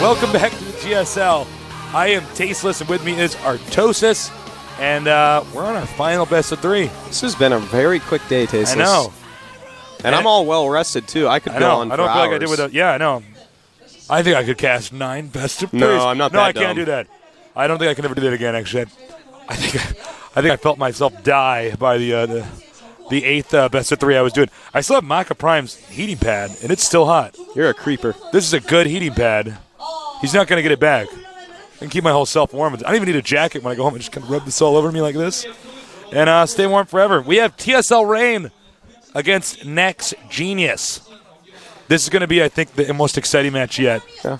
Welcome back to the GSL. I am Tasteless, and with me is Artosis, and we're on our final best of 3. This has been a very quick day, Tasteless. I know. And I'm all well rested, too. I could go on for hours. I don't feel like I did with it. Yeah, I know. I think I could cast 9 best of 3s. No, I'm not that No, I dumb. can't do that. I don't think I can ever do that again, actually. I think I felt myself die by the 8th best of 3 I was doing. I still have Maka Prime's heating pad, and it's still hot. You're a creeper. This is a good heating pad. He's not going to get it back. I can keep my whole self warm. I don't even need a jacket when I go home. I just kind of rub this all over me like this and stay warm forever. We have TSL Rain against Next Genius. This is going to be, I think, the most exciting match yet. Yeah.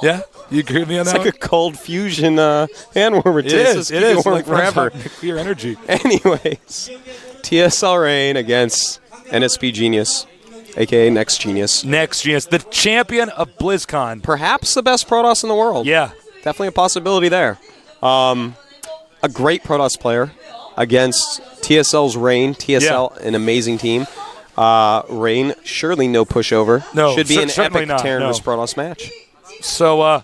Yeah? You agree with me on that? It's like a cold fusion hand warmer. It is. It is. Like forever. Clear energy. Anyways, TSL Rain against NSP Genius, a.k.a. Next Genius. Next Genius, the champion of BlizzCon. Perhaps the best Protoss in the world. Yeah. Definitely a possibility there. A great Protoss player against TSL's Rain. TSL, an amazing team. Rain, surely no pushover. No, should be an certainly epic not, Terran no. vs. Protoss match. So,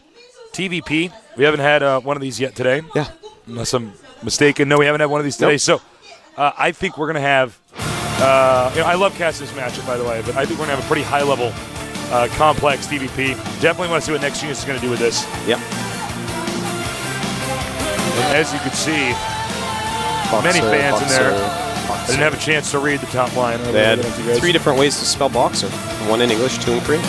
TVP, we haven't had one of these yet today. Yeah. Unless I'm mistaken. No, we haven't had one of these today. Nope. So, I think we're going to have, I love casting this matchup, by the way, but I think we're going to have a pretty high-level, complex TVP. Definitely want to see what Next Genius is going to do with this. Yep. And as you can see, many fans in there. I didn't have a chance to read the top line. They had 3 different ways to spell boxer. 1 in English, 2 in Korean.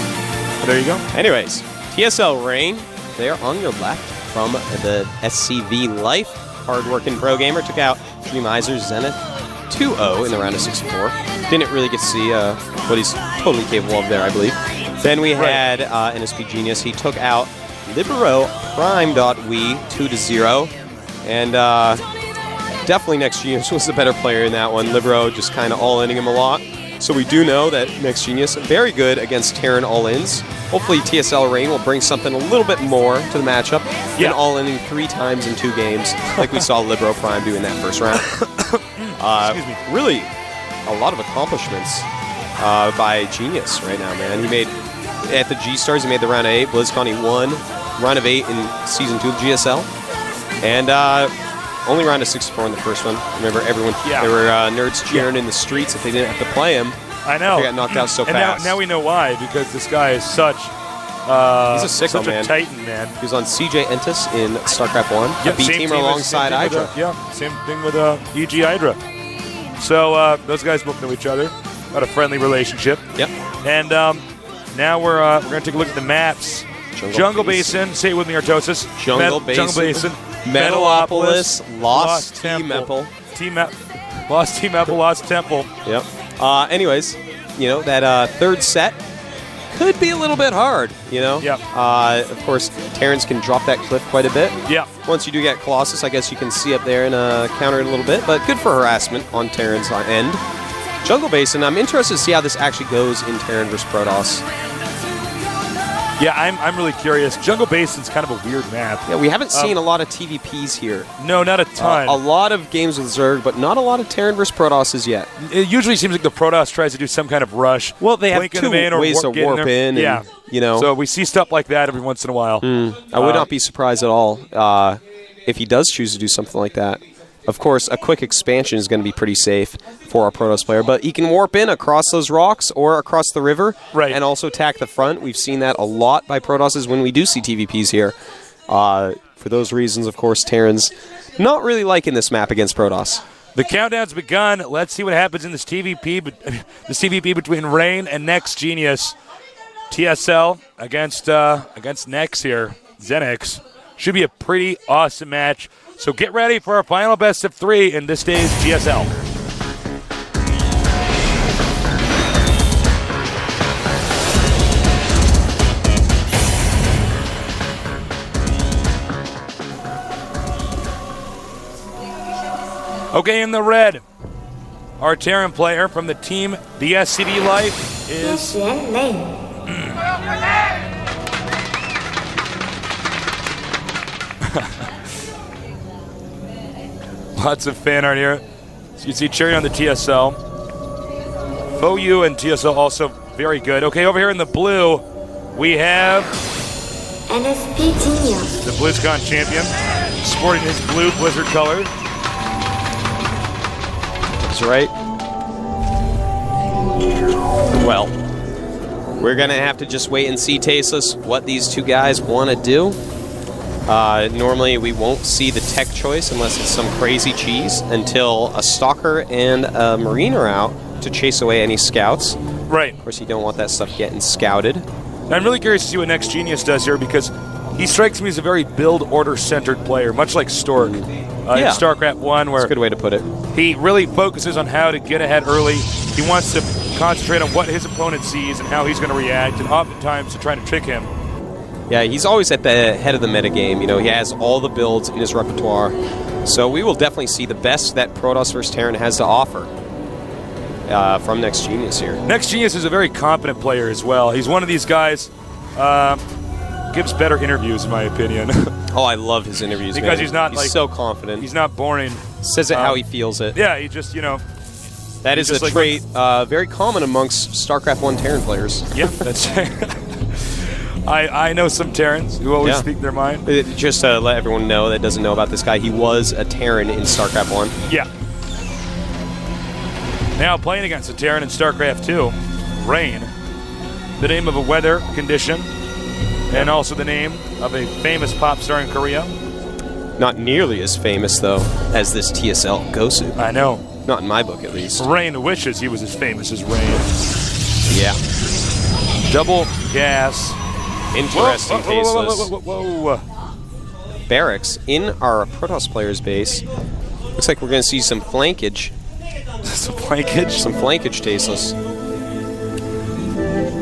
There you go. Anyways, TSL Rain, they are on your left from the SCV Life. Hard-working pro gamer took out Dreamizer Zenith 2-0 in the round of 64. Didn't really get to see what he's totally capable of there, I believe. Then we had NSP Genius. He took out Libero Prime.we 2-0. And definitely Next Genius was the better player in that one. Libero just kind of all-inning him a lot. So we do know that Next Genius, very good against Terran all-ins. Hopefully TSL Rain will bring something a little bit more to the matchup than all-inning 3 times in 2 games, like we saw Libero Prime do in that first round. Excuse me. Really, a lot of accomplishments by Genius right now, man. He made, at the G-Stars, he made the round of 8. BlizzCon, he won round of 8 in Season 2 of GSL. And only round of 64 in the first one. Remember, everyone, there were nerds cheering in the streets if they didn't have to play him. I know. They got knocked out so fast. Now we know why, because this guy is such he's a sicko, such man. a titan, man. He was on CJ Entis in StarCraft 1, a B-teamer alongside Hydra. Same thing with EG Hydra. So those guys both know each other. Got a friendly relationship. Yep. And now we're going to take a look at the maps. Jungle Basin. Say it with me, Artosis. Jungle Basin. Metalopolis, Lost T-Meple. Lost T-Meple, Lost Temple. Yep. Anyways, you know, that third set could be a little bit hard, you know? Yep. Of course, Terrans can drop that cliff quite a bit. Yeah. Once you do get Colossus, I guess you can see up there and counter it a little bit, but good for harassment on Terran's end. Jungle Basin, I'm interested to see how this actually goes in Terran versus Protoss. Yeah, I'm really curious. Jungle Basin's kind of a weird map. Yeah, we haven't seen a lot of TVPs here. No, not a ton. A lot of games with Zerg, but not a lot of Terran versus Protosses yet. It usually seems like the Protoss tries to do some kind of rush. Well, they have blink 2 ways to warp in. And, you know. So we see stuff like that every once in a while. I would not be surprised at all if he does choose to do something like that. Of course, a quick expansion is going to be pretty safe for our Protoss player, but he can warp in across those rocks or across the river and also attack the front. We've seen that a lot by Protosses when we do see TVPs here. For those reasons, of course, Terrans not really liking this map against Protoss. The countdown's begun. Let's see what happens in this TVP between Rain and Next Genius. TSL against Nex here. Zenix. Should be a pretty awesome match. So get ready for our final best of 3 in this day's GSL. Okay, in the red, our Terran player from the team, the SCV Life, is... Lots of fan art here. So you can see cheering on the TSL. FOU and TSL also very good. Okay, over here in the blue, we have NSP Genius. The BlizzCon champion, sporting his blue Blizzard color. That's right. Well, we're going to have to just wait and see, Tasteless, what these two guys want to do. Normally, we won't see the tech choice unless it's some crazy cheese until a Stalker and a Marine are out to chase away any scouts. Right. Of course, you don't want that stuff getting scouted. And I'm really curious to see what Next Genius does here because he strikes me as a very build order-centered player, much like Stork in StarCraft 1, where That's a good way to put it. he really focuses on how to get ahead early. He wants to concentrate on what his opponent sees and how he's going to react, and oftentimes to try to trick him. Yeah, he's always at the head of the metagame. You know, he has all the builds in his repertoire. So we will definitely see the best that Protoss vs. Terran has to offer from Next Genius here. Next Genius is a very competent player as well. He's one of these guys, gives better interviews, in my opinion. Oh, I love his interviews, because man. he's not he's like so confident. He's not boring. Says it how he feels it. Yeah, he just, you know. That is a like, trait very common amongst StarCraft 1 Terran players. Yeah, that's I know some Terrans who always speak their mind. Just to let everyone know that doesn't know about this guy, he was a Terran in StarCraft 1. Yeah. Now playing against a Terran in StarCraft 2, Rain, the name of a weather condition, and also the name of a famous pop star in Korea. Not nearly as famous, though, as this TSL Gosu. I know. Not in my book, at least. Rain wishes he was as famous as Rain. Yeah. Double gas. Interesting, Tasteless. Whoa. Barracks in our Protoss players' base. Looks like we're going to see some flankage. Some flankage? Some flankage, Tasteless.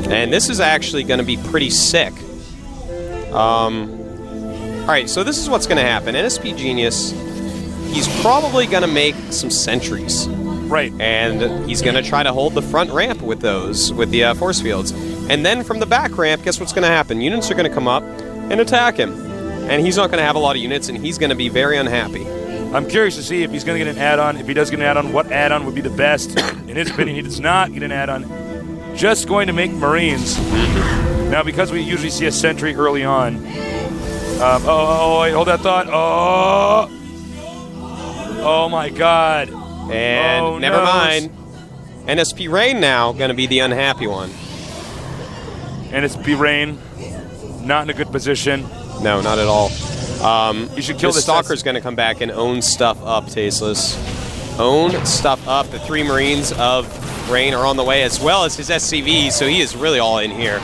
And this is actually going to be pretty sick. Alright, so this is what's going to happen. NSP Genius, he's probably going to make some sentries. Right. And he's going to try to hold the front ramp with those, with the force fields. And then from the back ramp, guess what's going to happen? Units are going to come up and attack him. And he's not going to have a lot of units, and he's going to be very unhappy. I'm curious to see if he's going to get an add-on. If he does get an add-on, what add-on would be the best? In his opinion, he does not get an add-on. Just going to make Marines. Now, because we usually see a sentry early on. Wait, hold that thought. Oh my God. And never mind. NSP Rain now going to be the unhappy one. NSP Rain, not in a good position. No, not at all. You should kill the the Stalker's going to come back and own stuff up, Tasteless. Own stuff up. The 3 Marines of Rain are on the way, as well as his SCV, so he is really all in here.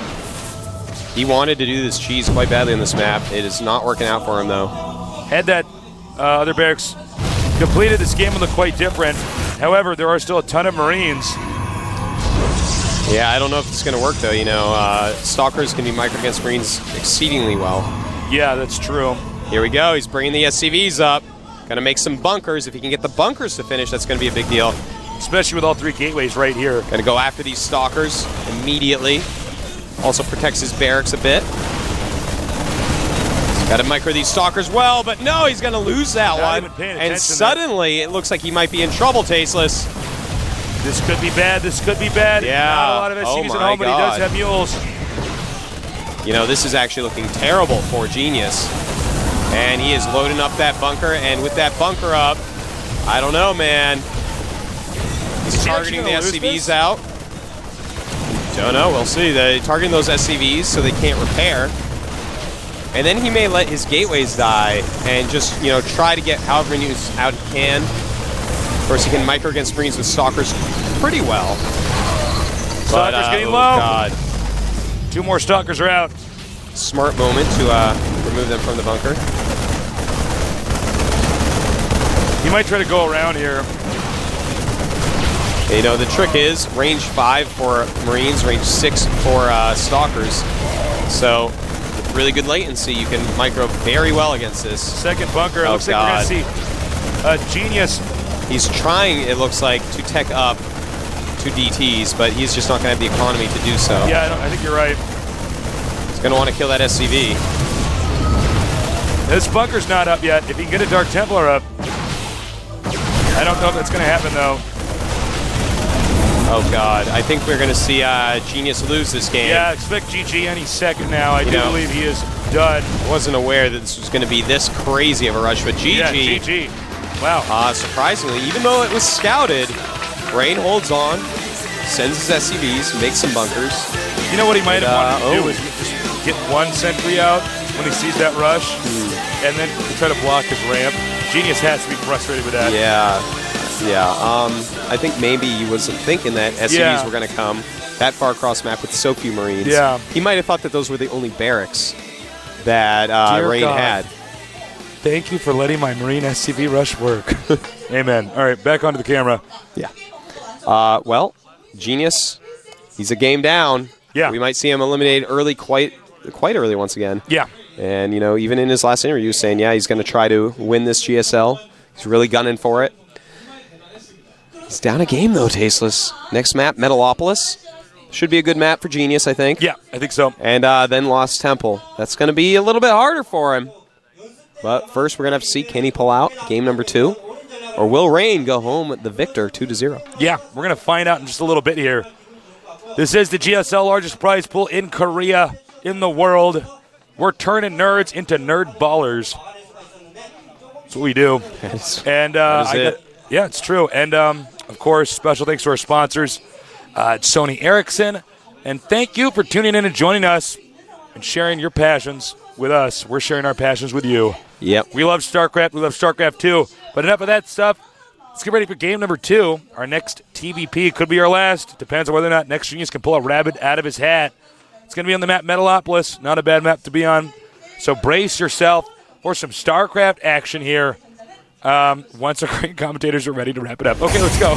He wanted to do this cheese quite badly on this map. It is not working out for him, though. Had that other barracks completed, this game would look quite different. However, there are still a ton of Marines. Yeah, I don't know if it's going to work, though. You know, Stalkers can be micro against Marines exceedingly well. Yeah, that's true. Here we go. He's bringing the SCVs up. Going to make some bunkers. If he can get the bunkers to finish, that's going to be a big deal. Especially with all 3 gateways right here. Going to go after these Stalkers immediately. Also protects his barracks a bit. He's got to micro these Stalkers well, but no, he's going to lose that one. And suddenly, it looks like he might be in trouble, Tasteless. This could be bad. This could be bad. Yeah. Not a lot of SCVs at home, but he does have mules. You know, this is actually looking terrible for Genius. And he is loading up that bunker, and with that bunker up, I don't know, man. He's targeting the SCVs out. Don't know, we'll see. They're targeting those SCVs so they can't repair. And then he may let his gateways die and just, you know, try to get however many units out he can. Of course, he can micro against Marines with Stalkers pretty well. Stalkers getting low. God. 2 more Stalkers are out. Smart moment to remove them from the bunker. He might try to go around here. You know, the trick is range 5 for Marines, range 6 for Stalkers. So, with really good latency, you can micro very well against this. Second bunker. It looks like we're going to see Genius. He's trying, it looks like, to tech up 2 DTs, but he's just not going to have the economy to do so. Yeah, I think you're right. He's going to want to kill that SCV. This bunker's not up yet. If he can get a Dark Templar up, I don't know if that's going to happen, though. Oh, God. I think we're going to see Genius lose this game. Yeah, expect GG any second now. I do believe he is done. I wasn't aware that this was going to be this crazy of a rush, but GG. Yeah, GG. Wow. Surprisingly, even though it was scouted, Rain holds on, sends his SCVs, makes some bunkers. You know what he might have wanted to do is just get one sentry out when he sees that rush, and then try to block his ramp. Genius has to be frustrated with that. Yeah. I think maybe he wasn't thinking that SCVs were going to come that far across map with so few Marines. Yeah. He might have thought that those were the only barracks that Rain had. Thank you for letting my Marine SCV rush work. Amen. All right, back onto the camera. Yeah. Well, Genius, he's a game down. Yeah. We might see him eliminated early, quite early once again. Yeah. And, even in his last interview, he was saying, he's going to try to win this GSL. He's really gunning for it. He's down a game, though, Tasteless. Next map, Metalopolis. Should be a good map for Genius, I think. Yeah, I think so. And then Lost Temple. That's going to be a little bit harder for him. But first, we're going to have to see, can he pull out game number 2? Or will Rain go home the victor 2-0? Yeah, we're going to find out in just a little bit here. This is the GSL largest prize pool in Korea, in the world. We're turning nerds into nerd ballers. That's what we do. And yeah, it's true. And, of course, special thanks to our sponsors, Sony Ericsson. And thank you for tuning in and joining us and sharing your passions with us. We're sharing our passions with you. Yep. We love StarCraft. We love StarCraft 2. But enough of that stuff. Let's get ready for game number 2. Our next TVP could be our last. Depends on whether or not Next Genius can pull a rabbit out of his hat. It's going to be on the map Metalopolis. Not a bad map to be on. So brace yourself for some StarCraft action here once our great commentators are ready to wrap it up. Okay, let's go.